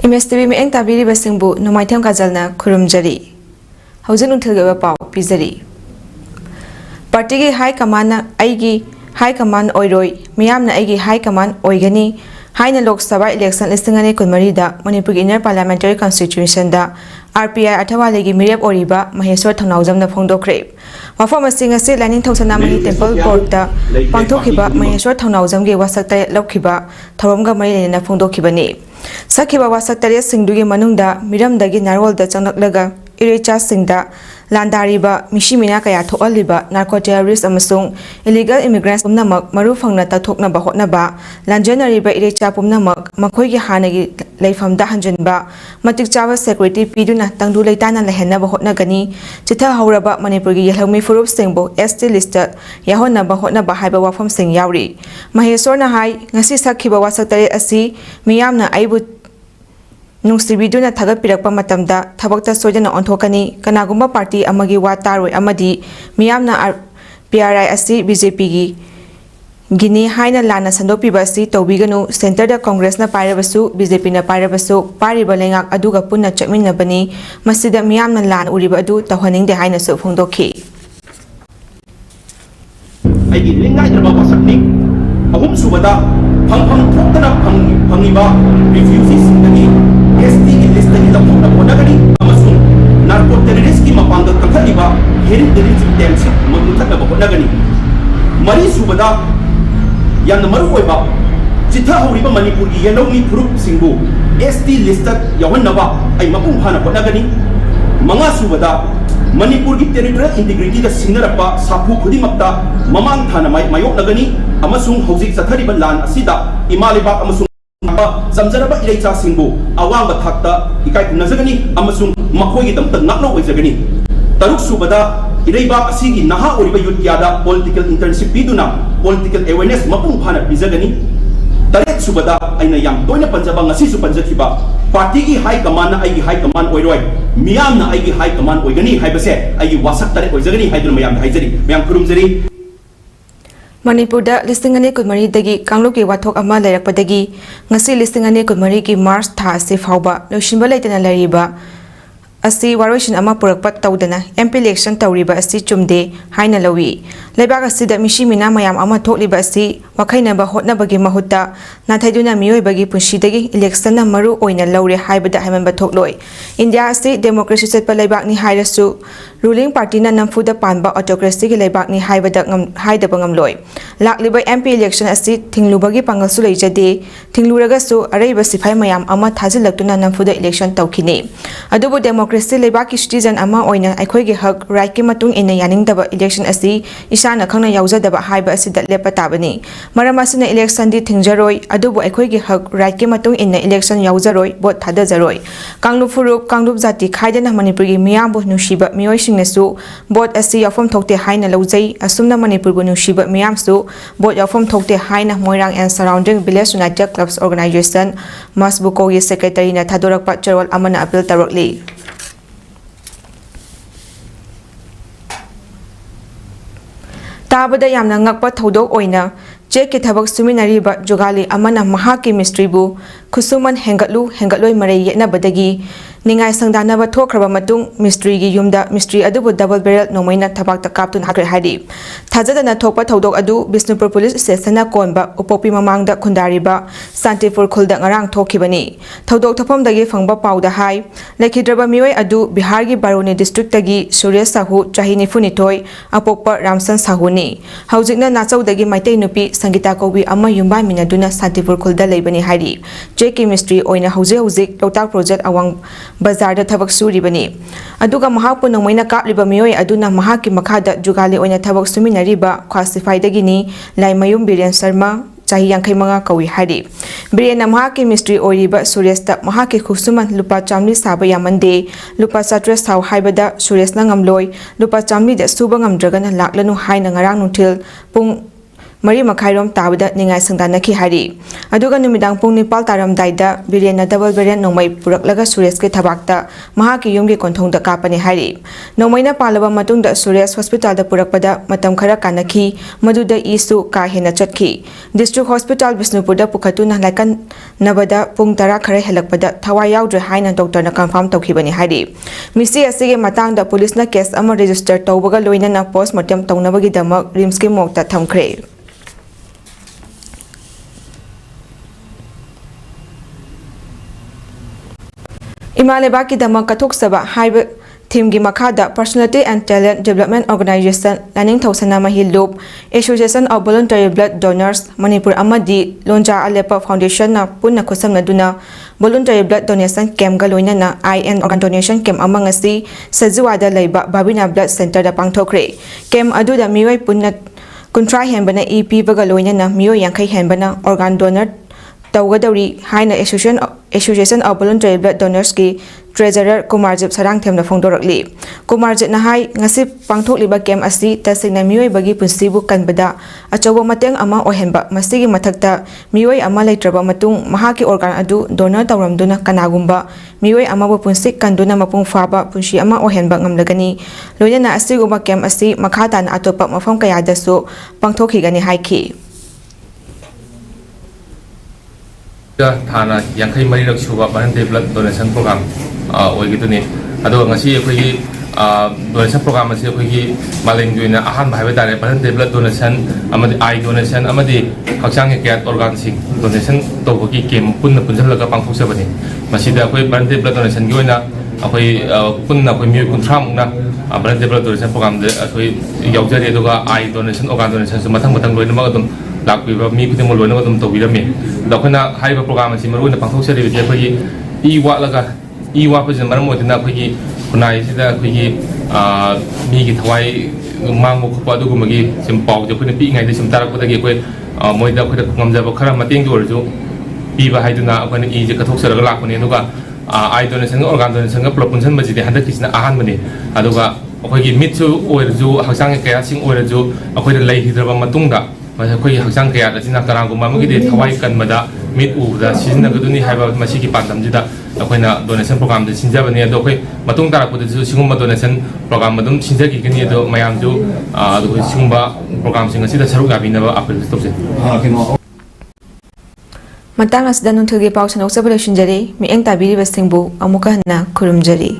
MSTV में ताबीरी बसिंगबु नुमाइथम काजलना खुरुमजरी हौजन उठलगबा पाव पिजरी party की high command आईगी high command ओइरोय मियामना आईगी high command ओइगनी हाइना लोक सभा इलेक्शन लिस्टिंग अने कुनमरीदा मणिपुर इनर पार्लियामेंटरी कॉन्स्टिट्यूशन दा RPI अठवालेगी मिरेप ओरिबा महेश्वर थौनाउजमना फोंदोखरे मफम असिंग असे लाइनिंग थौसनामनी टेम्पल कोर्ट पांथोखिबा महेश्वर थौनाउजमगे वासक तरे लौखिबा थौरमगा मरी लेना फोंदोखिबनी सखिबा वासक तरे सिंगदुगी मनुंगदा मिरमदगी नारोलदा चंगलगा इरेचा सिंगदा लांदारिबा मिशिमिना कया थोअलिबा नार्को टेररिस्ट अमसुंग इलीगल इमिग्रेंट्स पुमनमक मरु फंगना तथोकनबा होटनबा लांजनरिबा इरेचा पुमनमक मखोइगे हानगी लेफमदा हंजनबा मतिक चावा सेक्युरिटी पीदुना तंगदु लेताना लहेनबा होटनगनी चिथा हौरबा मणिपुरगी यलहमी फुरुप सिंगबो ST लिस्ट याहोनबा होटनबा हाइबा वाफम सिंग यावरी महेश्वरना हाई ngasi sakhiba wasak tare asi miyamna aibu नुसिबिदुना थागपिरकपा मतमदा थबकता सोजना ओंथोकनी कनागुम्बा पार्टी अमगी वा तारोय अमदी मियामना PRI असि BJP गी गिनी हाइना लाना संदोपिबा असि तौबिगनु सेंटर दा कांग्रेस ना पाइरबसु BJP ना पाइरबसु पारिबा लेंगाक अदुगा पुन्ना चकमिनबनी मसिदा मियामना लान उरिबा अदु तहनिंग दे हाइना सु फोंदोखि आइगी लिंगाइ दरबा वासकनी अहुम सुबदा फंगफंग थोक्तना फंगिबा रिफ्यूजीस सिंगनी ST की लिस्ट की तफोना होनगनी अमसुंग नार्को टेररिस्ट की मपांग कखलिबा हेरिटेज टेम्स मनुथक होनगनी मरी सुबदा यान मरु होइबा चिथा हौरिबा मणिपुर की येलोमी फुरुप सिंगु ST लिस्ट यावनबा आई मपुंग फाना होनगनी मंगा सुबदा मणिपुर की टेरिटोरियल इंटीग्रिटी दा सिंगरपा साफु खुदिमक्ता ममांग थाना मायोकनगनी अमसुंग हौजिक चथरिबा लान असिदा इमालिबा अमसुंग समझरबा इरेचा सिंगु अवांग थाक्ता इकाय खुनजगनी अमसुंग मखोइगी दमता नकलो ओइजगनी तरुक सुबदा इरेबा असिगी नहा ओरिबा युत्यादा पॉलिटिकल इंटर्नशिप पीदुना पॉलिटिकल अवेयरनेस मपुंग फाना पिजगनी तरेक सुबदा आइना याम तोइना पंजबा ngasi सु पंजखिबा पार्टी की high command आइगी high command ओइरोय मियामना आइगी high command ओइगनी हाइबसे आइगी वासक तरेक ओइजगनी हाइदुना मयाम हाइजरी मयाम खुरुमजरी मणिपुरदा लिस्टिंग अने कुनमरी दगी कांगलुकी वाथोक अमा लेरकपदगी ngasi लिस्टिंग अने कुनमरी की मार्च था से फाउबा लोशिनबा लेतना लरिबा asi waroishin ama purakpat tawdana MP election tawriba asi chumde haina lawi leibak asi da mishimina mayam ama thokliba asi wakhaina ba hotna bagi mahutta na thaiduna miyoi bagi punshi dagi election na maru oina lawre haibada haiman ba thokloi India asi democracy setpa leibak ni hairasu ruling party na namfu da panba autocracy gi leibak ni haibada haida bangam loi lakliba MP election asi thinglubagi pangalsu leijade thingluraga su areiba sifai mayam ama thajilaktuna namfu da election tawkhini adubu democracy leibaki citizen ama oina aikhoigi hak right ki matung ina yaningdaba election asi isana khangna yaujadaba haiba asi da lepa tabani maram asina election di thingjaroi adubu aikhoigi hak right ki matung ina election yaujaroi bot thadajaroi kanglu furup kanglup jati khaidana manipur gi miyambu nushiba miyoi singnasu bot asi yafom thokte haina laujai asumna manipur bu nushiba miyamsu bot yafom thokte haina moirang and surrounding village united clubs organization masbuko gi secretary na thadorakpa charwal amana appeal tarokli ताबदा यामना ngakpa thodok oina check ki thabak suminariba jogali amana mahaki mystery bu khusuman hengatloi marei yena badagi ningai sangdana ba thokraba matung mystery gi yumda mystery adubu double barrel nomaina thabak ta kaptun hakre hadi thajadana thokpa thodok adu Bisnupur police station na konba upopi mamangda khundariba Santipur khulda ngarang thokhibani thodok thapam dagi phangba pauda hai lekhidraba mioi adu Bihar gi Baroni district tagi Surya Sahu chahini funithoi apokpa Ramsan Sahuni haujikna nachau dagi maitai nupi Sangita Kobi ama yumba minaduna Santipur khulda leibani hari JK mystery oina hauzik lotak project awang bazar da thabak suribani aduga mahapu nomaina kapliba miyoi aduna mahaki makhada jugali oina thabak suminariba classified dagini laimayum Biren Sharma chahi 65 kawi hari Biren mahaki mystery oiriba Suresta mahaki khusuman lupa chamli saba yamande lupa satra saw haibada Suresna ngamloi lupa chamli da suba ngamdragana laklanu haina ngarang nuthil pung मरी मखाइरोम ताबदा निंगाई संगदानखी हारी अदुगा नुमिदांग पुंग Nepal तारमदाइदा villain double Beren नोंमै पुरकलगा Suresh के थबाकता महाकी युमगी कोंथोंदा कापने हारी नोंमैना पालबा मतुंगदा Suresh hospital दा पुरकपदा मतम खरा कानखी मदुदा ईसु का हेना चटखी district hospital बिष्णुपुरदा पुखतुना lichen नबदा पुंग तरा खरा हेलकपदा थवा याउद्रे हाइना डॉक्टरना कंफर्म तौखिबनी हारी मिसी असिगे मतांगदा पुलिसना केस अमा रजिस्टर तौबगा लोइनना पोस्टमार्टम तौनबगीदमक रिम्स के मोक्ता थमख्रे इमालेबा की दमक कथोक्सबा हाइब थीम की मखादा personality and talent development organisation लानिंग थौसना महिलूब association of voluntary blood donors Manipur अमदी लोंजा अलेपा फाउंडेशन ना पुन्ना खुसमनदुना वॉलंटरी ब्लड डोनेशन कैम्प गा लोइनना आईएन ऑर्गन डोनेशन कैम्प अमंगसी सजुवादा लेबा बाबिना ब्लड सेंटर दा पांगथोखरे कैम्प अदुदा मियोय पुन्ना कुंट्रा हेंबना ईपी बगा लोइनना मियोय यांखै हेंबना ऑर्गन डोनर तौगदौरी हाइना association of voluntary blood donors की ट्रेजरर कुमारजिप सरांगथेमना फोंदोरकली कुमारजिपना हाई ngasi पांगथोकलिबा कैम असि तसिंगना मियोयबगी पुंसिबु कनबदा अचौबा मतेंग अमा ओहेंबा मसिगी मथक्ता मियोय अमा लेत्रबा मतुंग महाकी ऑर्गन अदु डोनर तौरमदुना कनागुंबा मियोय अमाबु पुंसिक कंदुना मपुंग फाबा पुंसि अमा ओहेंबा ngamlagani लोइना असिगुबा कैम असि मखातान अतोपा मफम कयादसु पांगथोखिगनी हाइखि थाना यांखै मरीरक सुबा बहनते ब्लड डोनेशन प्रोग्राम ओइगिदुनि अदो ngasi अखोगी डोनेशन प्रोग्राम असे अखोगी मालेंग जुइना अहान भाइबे तारे बहनते ब्लड डोनेशन अमदि आई डोनेशन अमदि हक्सांग केट ऑर्गन सिंग डोनेशन तोबगी केम पुन्न पुंजलगा पांगथोकसबनि मसिदा अखोई बहनते ब्लड डोनेशन की ओइना अखोई पुन्न अखोई मिय कुंथ्रा मुना बहनते ब्लड डोनेशन प्रोग्राम दे अखोई यावजरे अदुगा आई डोनेशन ऑर्गन डोनेशन सु मथंग मथंग लोइनमग अदुम लाक्पीबा मी खुदिम लोइनमग अदुम तौबिरमी दखना हाइबा प्रोग्राम असि मरुना पांगथोकसरिबि अखोई ई वालगा ई वापजन मरम ओदिना अखोई खुनाई सिदा अखोई मी की थवाई मांगबो खपा अदुगुमगी सिम पाउ जे खुना पीङाइ दे सिम तारकपदगी अखोई मोइदा अखोई ngamjaba खरा मतेंग जोरजु पीबा हाइदुना अखोई ई जे कथोकसरगा लाखुनी अदुगा आई डोनेशन ऑर्गन डोनेशन का प्रोपोजल मजिदे हंदकिसना आहान बने अदुगा अखोई मिटसु ओइरजु हक्सांग कया सिंग ओइरजु अखोई लैहिद्रबा मतुंगदा अखोई हक्सांग कया दसिना करांगुमा मगिदे थवाई कनमदा मिट उबदा सिजनगदुनी हाइबा मसिकी पांदमजिदा अखोइना डोनेशन प्रोग्राम दे सिंजाबनी अदो अखोई मतुंग तारकपदसु सिगुम्बा डोनेशन प्रोग्राम मदुम सिंजागिगनी अदो मयामजु अदो सिगुम्बा प्रोग्राम सिंग असिदा सरुक याबिनबा अपील तौजे मतंग असदा नुथुगे पाउ सनौसबा लोइसिनजरी मिएंग ताबिरिबसिंगबु अमुका हन्ना खुरुमजरी।